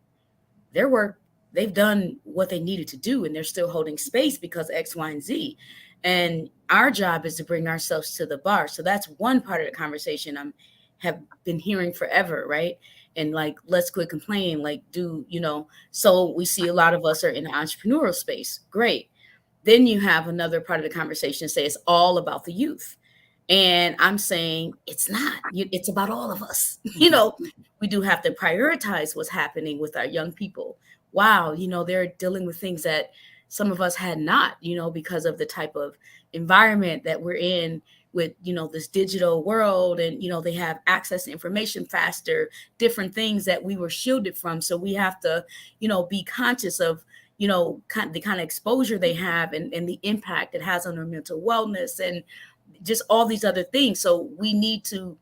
their work, they've done what they needed to do and they're still holding space because X, Y, and Z. And our job is to bring ourselves to the bar. So that's one part of the conversation have been hearing forever, right? And like, let's quit complaining, like so we see a lot of us are in the entrepreneurial space. Great. Then you have another part of the conversation say it's all about the youth. And I'm saying it's not. It's about all of us. We do have to prioritize what's happening with our young people. Wow, they're dealing with things that some of us had not, because of the type of environment that we're in with, this digital world. And, they have access to information faster, different things that we were shielded from. So we have to, be conscious of, the kind of exposure they have and the impact it has on their mental wellness and just all these other things. So we need to,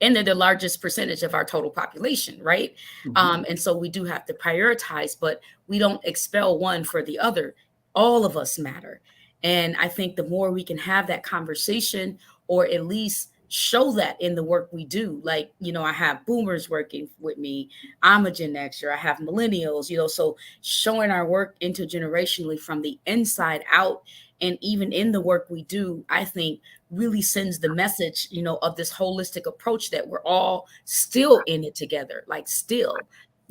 and they're the largest percentage of our total population, right? Mm-hmm. And so we do have to prioritize, but we don't expel one for the other. All of us matter. And I think the more we can have that conversation, or at least show that in the work we do, like, I have boomers working with me. I'm a Gen Xer. I have millennials, so showing our work intergenerationally from the inside out. And even in the work we do, I think really sends the message, of this holistic approach that we're all still in it together, like still,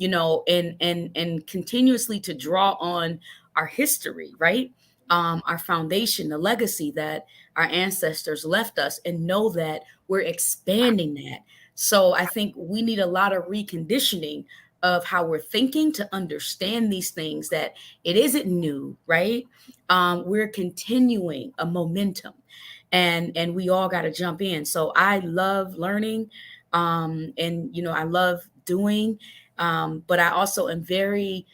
and continuously to draw on our history, right? Our foundation, the legacy that our ancestors left us, and know that we're expanding that. So I think we need a lot of reconditioning of how we're thinking to understand these things, that it isn't new, right? We're continuing a momentum, and we all got to jump in. So I love learning, and I love doing, but I also am very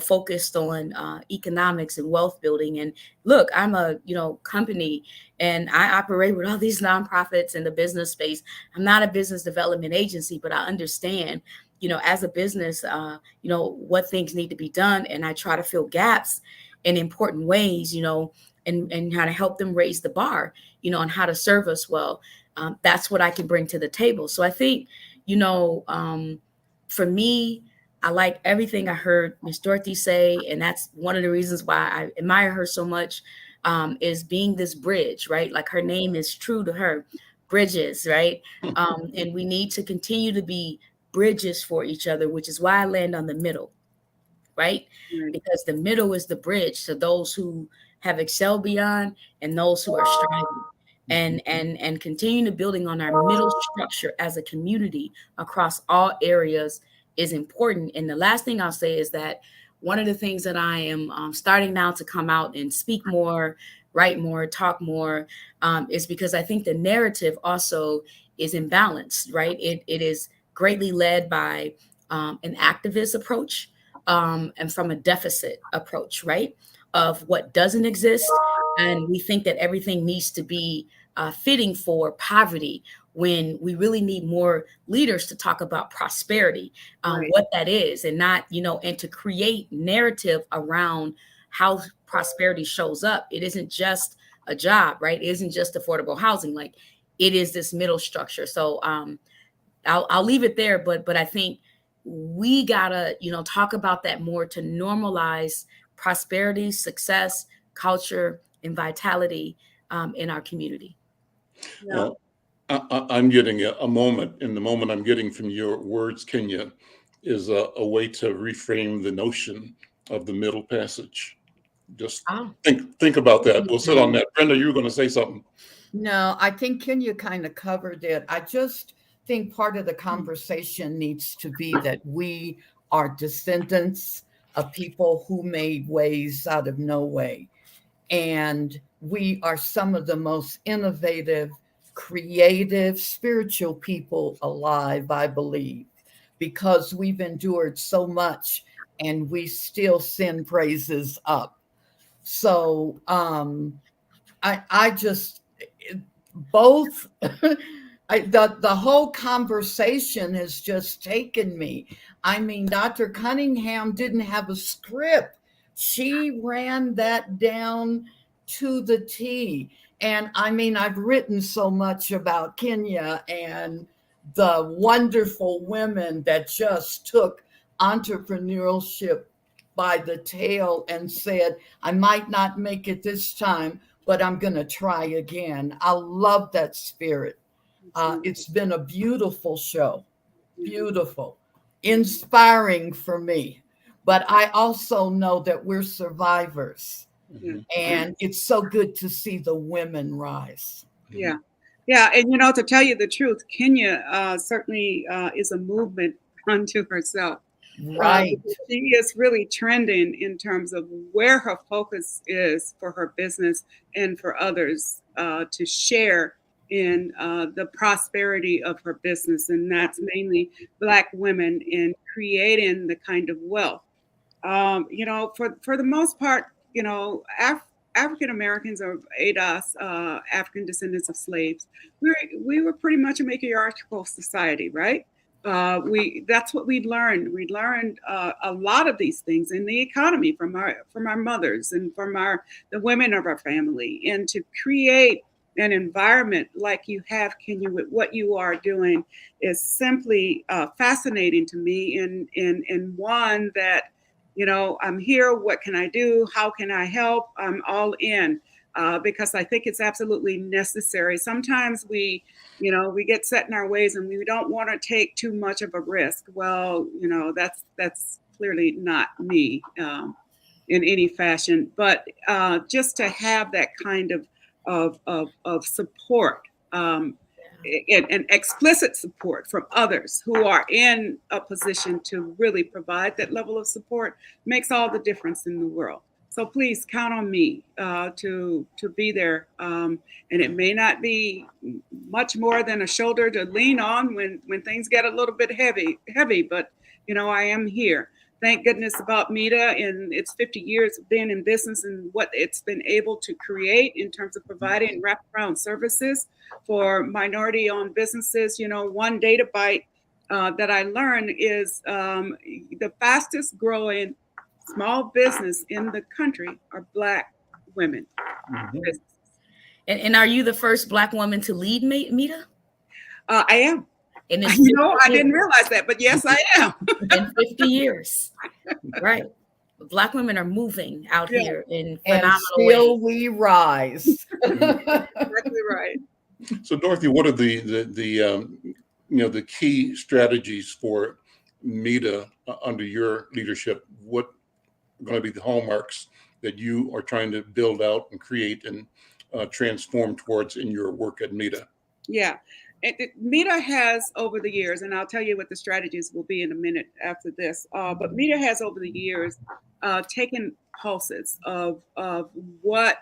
focused on economics and wealth building. And look, I'm a company, and I operate with all these nonprofits in the business space. I'm not a business development agency, but I understand as a business, what things need to be done. And I try to fill gaps in important ways, and how to help them raise the bar, on how to serve us well. That's what I can bring to the table. So I think, for me, I like everything I heard Miss Dorothy say. And that's one of the reasons why I admire her so much, is being this bridge, right? Like her name is true to her, bridges, right? And we need to continue to be bridges for each other, which is why I land on the middle, right? Because the middle is the bridge to those who have excelled beyond and those who are striving, and continue to building on our middle structure as a community across all areas is important. And the last thing I'll say is that one of the things that I am starting now to come out and speak more, write more, talk more, is because I think the narrative also is imbalanced, right? It is greatly led by an activist approach, and from a deficit approach, right? Of what doesn't exist. And we think that everything needs to be fitting for poverty, when we really need more leaders to talk about prosperity, right. What that is, and not, and to create narrative around how prosperity shows up. It isn't just a job, right? It isn't just affordable housing. Like, it is this middle structure. So I'll leave it there, but I think we gotta, talk about that more to normalize prosperity, success, culture, and vitality in our community. Yeah. I'm getting a moment, and the moment I'm getting from your words, Kenya, is a way to reframe the notion of the middle passage. Just think about that. We'll sit on that. Brenda, you were going to say something. No, I think Kenya kind of covered it. I just think part of the conversation needs to be that we are descendants of people who made ways out of no way. And we are some of the most innovative, creative, spiritual people alive, I believe, because we've endured so much and we still send praises up. So I just both the whole conversation has just taken me. I mean, Dr. Cunningham didn't have a script. She ran that down to the T. And I mean, I've written so much about Kenya and the wonderful women that just took entrepreneurship by the tail and said, I might not make it this time, but I'm going to try again. I love that spirit. It's been a beautiful show, beautiful, inspiring for me. But I also know that we're survivors. And it's so good to see the women rise. Yeah. Yeah. And, to tell you the truth, Kenya certainly is a movement unto herself. Right. She is really trending in terms of where her focus is for her business and for others to share in the prosperity of her business. And that's mainly Black women in creating the kind of wealth. For the most part, African Americans or ADOS, African descendants of slaves, we were pretty much a matriarchal society, right? That's what we learned. We learned a lot of these things in the economy from our mothers and from the women of our family, and to create an environment like you have, Kenya, with what you are doing is simply fascinating to me. And one that, I'm here. What can I do? How can I help? I'm all in because I think it's absolutely necessary. Sometimes we get set in our ways and we don't want to take too much of a risk. Well, that's clearly not me in any fashion. But just to have that kind of support and explicit support from others who are in a position to really provide that level of support makes all the difference in the world. So please count on me to be there. And it may not be much more than a shoulder to lean on when things get a little bit heavy, but I am here. Thank goodness about MEDA and its 50 years of being in business and what it's been able to create in terms of providing wraparound services for minority-owned businesses. One data bite that I learned is the fastest growing small business in the country are Black women. Mm-hmm. And are you the first Black woman to lead MEDA? I am. And I didn't realize that, but yes, I am. In 50 years. Right. Black women are moving out here in phenomenal still ways. We rise. Exactly right. So, Dorothy, what are the key strategies for MEDA under your leadership? What are going to be the hallmarks that you are trying to build out and create and transform towards in your work at MEDA? Yeah. MEDA has over the years, and I'll tell you what the strategies will be in a minute after this, but MEDA has over the years taken pulses of what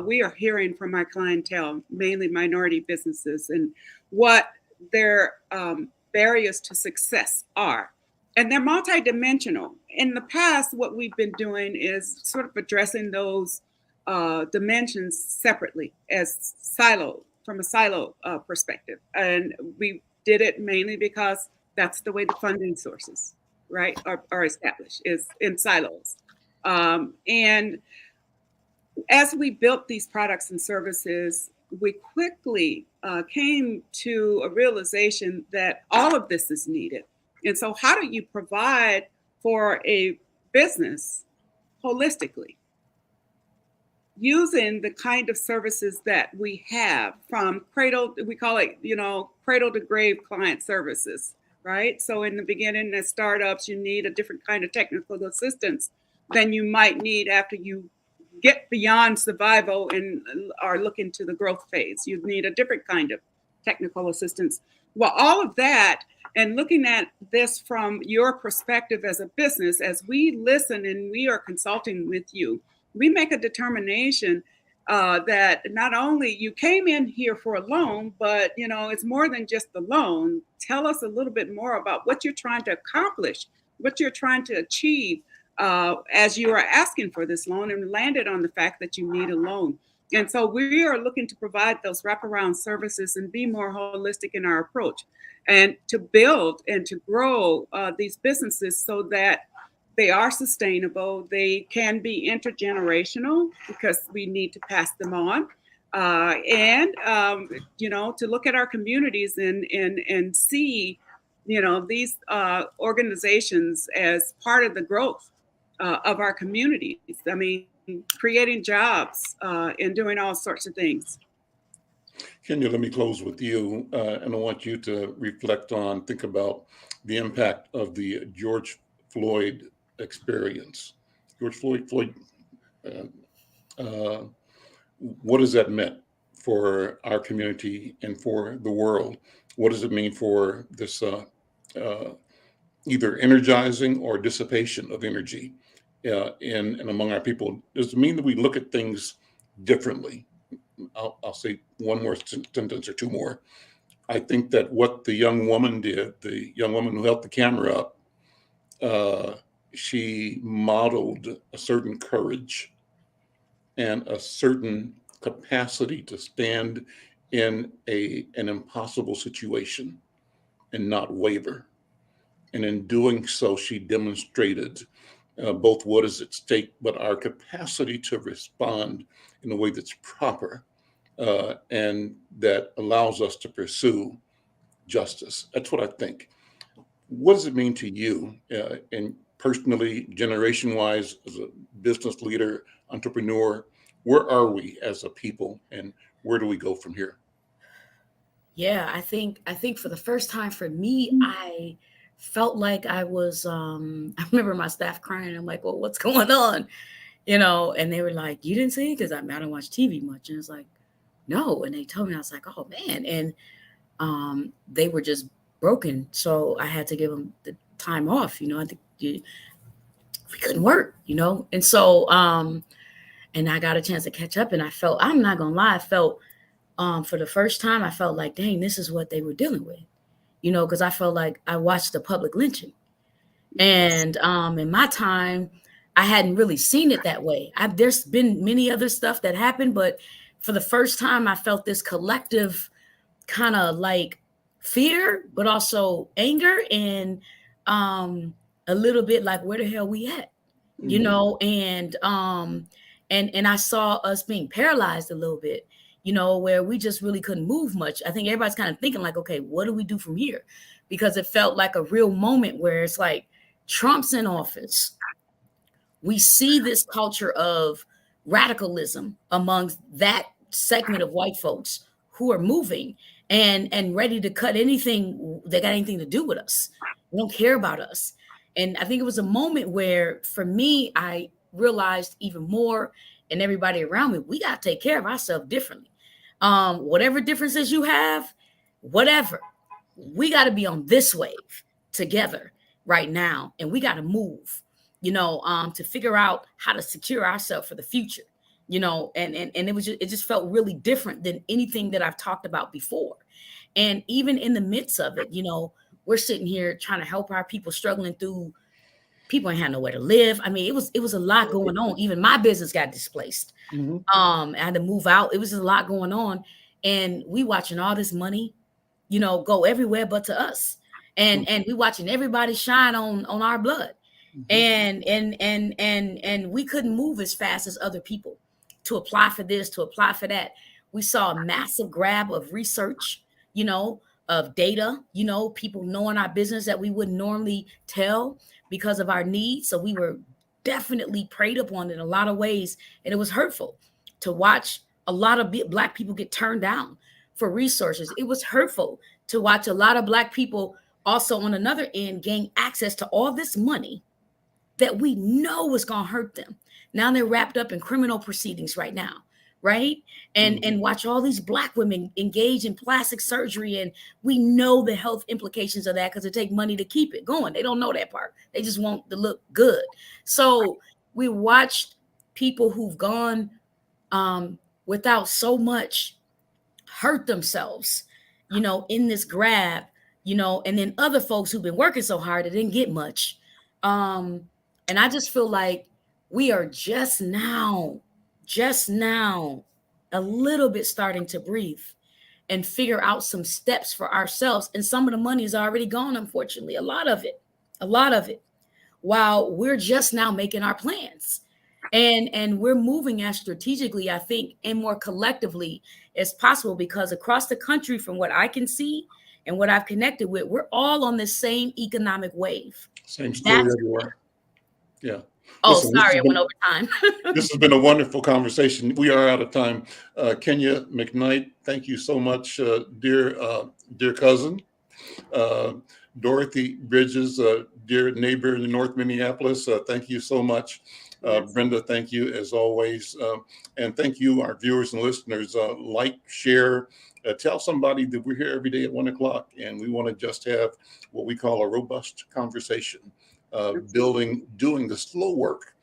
we are hearing from our clientele, mainly minority businesses, and what their barriers to success are. And they're multidimensional. In the past, what we've been doing is sort of addressing those dimensions separately as from a silo perspective. And we did it mainly because that's the way the funding sources, right, are established, is in silos. And as we built these products and services, we quickly came to a realization that all of this is needed. And so how do you provide for a business holistically? Using the kind of services that we have from cradle, we call it, cradle to grave client services, right? So in the beginning, as startups, you need a different kind of technical assistance than you might need after you get beyond survival and are looking to the growth phase. You need a different kind of technical assistance. Well, all of that, and looking at this from your perspective as a business, as we listen and we are consulting with you, we make a determination that not only you came in here for a loan, but it's more than just the loan. Tell us a little bit more about what you're trying to accomplish, what you're trying to achieve as you are asking for this loan, and landed on the fact that you need a loan. And so we are looking to provide those wraparound services and be more holistic in our approach, and to build and to grow these businesses so that they are sustainable. They can be intergenerational because we need to pass them on. And to look at our communities and see, these organizations as part of the growth of our communities. I mean, creating jobs and doing all sorts of things. Kenya, let me close with you, and I want you to think about the impact of the George Floyd experience. George Floyd, uh, what has that meant for our community and for the world? What does it mean for this either energizing or dissipation of energy in and among our people? Does it mean that we look at things differently? I'll say one more sentence or two more. I think that what the young woman did, the young woman who held the camera up, she modeled a certain courage and a certain capacity to stand in an impossible situation and not waver. And in doing so, she demonstrated both what is at stake, but our capacity to respond in a way that's proper and that allows us to pursue justice. That's what I think. What does it mean to you, and personally, generation-wise, as a business leader, entrepreneur? Where are we as a people, and where do we go from here? Yeah, I think for the first time for me, I felt like I was I remember my staff crying. I'm like, well, what's going on? And they were like, you didn't see it? Because I don't watch TV much. And it's like, no. And they told me, I was like, oh man. And they were just broken. So I had to give them the time off. I think we couldn't work, And so and I got a chance to catch up, and I felt, I'm not gonna lie, I felt for the first time, I felt like, dang, this is what they were dealing with, because I felt like I watched the public lynching. And in my time, I hadn't really seen it that way. There's been many other stuff that happened, but for the first time, I felt this collective kind of like fear, but also anger, and a little bit like, where the hell we at? And I saw us being paralyzed a little bit, where we just really couldn't move much. I think everybody's kind of thinking like, okay, what do we do from here? Because it felt like a real moment where it's like, Trump's in office. We see this culture of radicalism amongst that segment of white folks who are moving and ready to cut anything that got anything to do with us. They don't care about us. And I think it was a moment where, for me, I realized even more, and everybody around me, we got to take care of ourselves differently. Whatever differences you have, whatever, we got to be on this wave together right now. And we got to move, to figure out how to secure ourselves for the future, and it just felt really different than anything that I've talked about before. And even in the midst of it, we're sitting here trying to help our people struggling through. People ain't had nowhere to live. I mean, it was a lot going on. Even my business got displaced. Mm-hmm. I had to move out. It was just a lot going on. And we watching all this money, go everywhere but to us. And we watching everybody shine on our blood. Mm-hmm. And we couldn't move as fast as other people to apply for this, to apply for that. We saw a massive grab of research, of data, people knowing our business that we wouldn't normally tell because of our needs. So we were definitely preyed upon in a lot of ways. And it was hurtful to watch a lot of Black people get turned down for resources. It was hurtful to watch a lot of Black people also on another end gain access to all this money that we know was going to hurt them. Now they're wrapped up in criminal proceedings right now. Right. And watch all these Black women engage in plastic surgery. And we know the health implications of that because it takes money to keep it going. They don't know that part. They just want to look good. So we watched people who've gone without so much hurt themselves, in this grab, and then other folks who've been working so hard that didn't get much. And I just feel like we are just now a little bit starting to breathe and figure out some steps for ourselves. And some of the money is already gone, unfortunately, a lot of it, while we're just now making our plans. And we're moving as strategically, I think, and more collectively as possible, because across the country, from what I can see and what I've connected with, we're all on the same economic wave. Same story That's everywhere. Yeah. Oh, Listen, sorry, I went over time. this has been a wonderful conversation. We are out of time. Kenya McKnight, thank you so much, dear cousin. Dorothy Bridges, dear neighbor in North Minneapolis, thank you so much. Yes. Brenda, thank you as always. And thank you, our viewers and listeners. Like, share, tell somebody that we're here every day at 1 o'clock, and we want to just have what we call a robust conversation, doing the slow work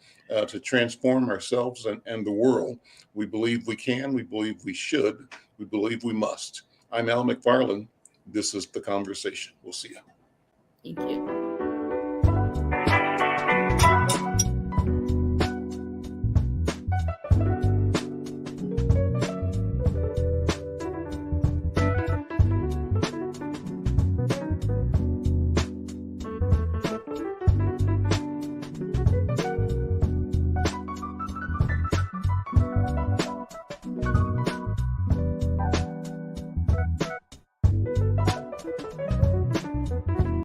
to transform ourselves and the world. We believe we can, we believe we should, we believe we must. I'm Al McFarlane. This is The Conversation. We'll see you. Thank you.